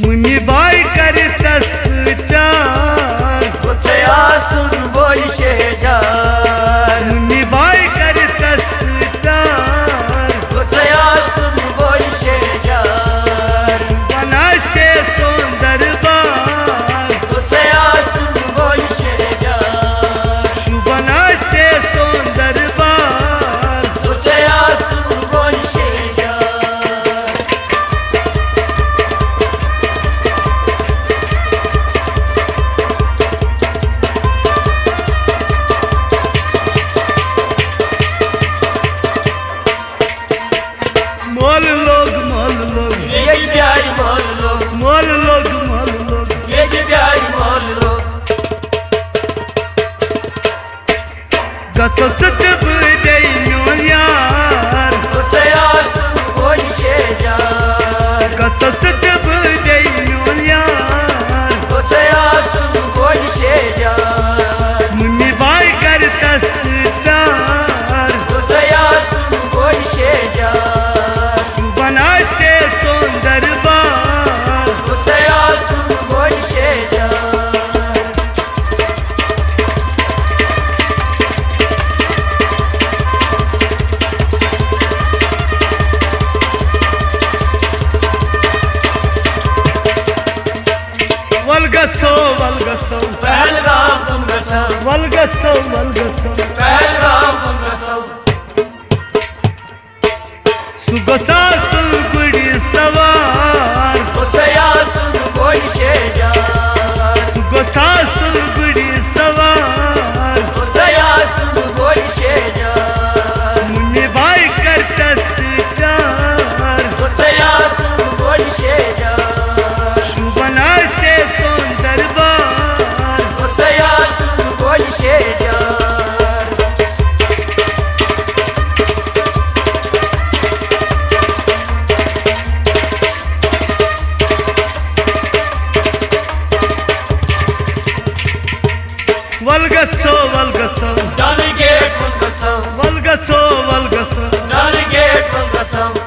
मुनी बाई करतस विचार असून बोल शेजार मुनी बाई करतस विचार असून बोल शेजार बनासे सुंदर बार असून बोल शेजार बनासे सुंदर बार असून बोल शेजार मोल लोग ये प्यारी मोल लोग मोल लोग ये प्यारी मोल लोग गसत बुदे यार असून बोल शेजार गसत बुदे यार असून बोल शेजार मुनी बाई करतस विचार असून बोल शेजार बनासे सुंदर बार असून बोल शेजार वलगसो पहलगाम तुम गसव वलगसो पहलगाम तुम गसव सुगसा सुलगुड़ी सवार असून बोल शेजार सुगसा सुलगुड़ी सवार असून बोल शेजार मुनी बाई करतस विचार असून बोल शेजार बनासे सुंदर बार असून बोल शेजार वलगसो Delegate from the south, वलगसो delegate from the south.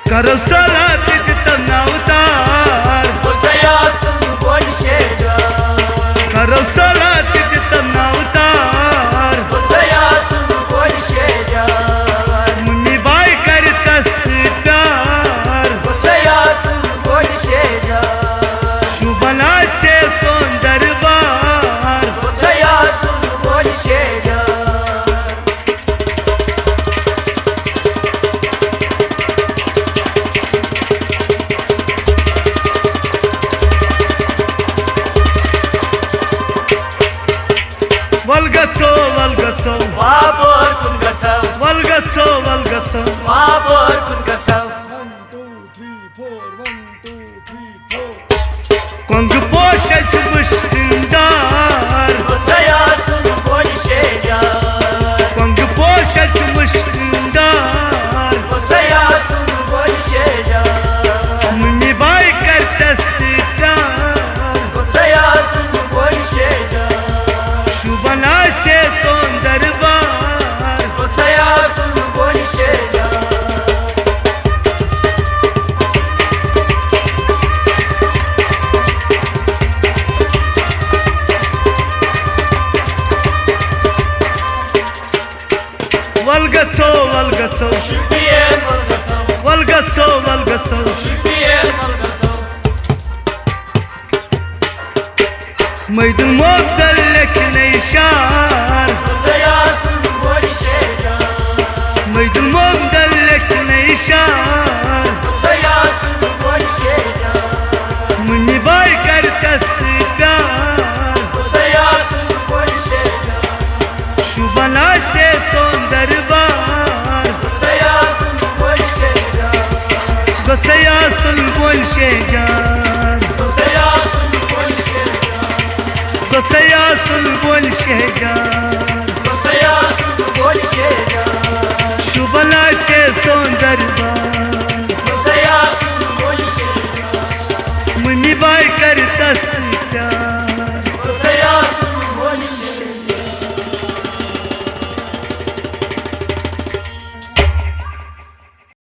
करो सला तित नावतार असून बोल शेजार करो सला तित नावतार असून बोल शेजार मुनी बाई करतस विचार असून बोल शेजार बनासे सुंदर बार असून बोल शेजार वलगसो वापर तुम गसव वलगसो वापर तुम गसव कंग पोषश मुश्किलदार असून बोल शेजार कंग पोषश मुश्किलदार असून बोल शेजार मुनी बाई करतस विचार असून बोल शेजार बनासे सुंदर बार असून बोल शेजार वलगसो शिपियन बोल गसव वलगसो शिपियन बोल गसव मैदून मोगदल लेखने इशार असून बोल शेजार मैदून मोगदल लेखने इशार असून बोल शेजार मुनी बाई करतस विचार असून बोल शेजार बनासे सुंदर बार असून बोल शेजार गसया सुलगुन शेजार असून बोल शेजार गसया सुलगुन शेजार असून बोल शेजार बनासे सुंदर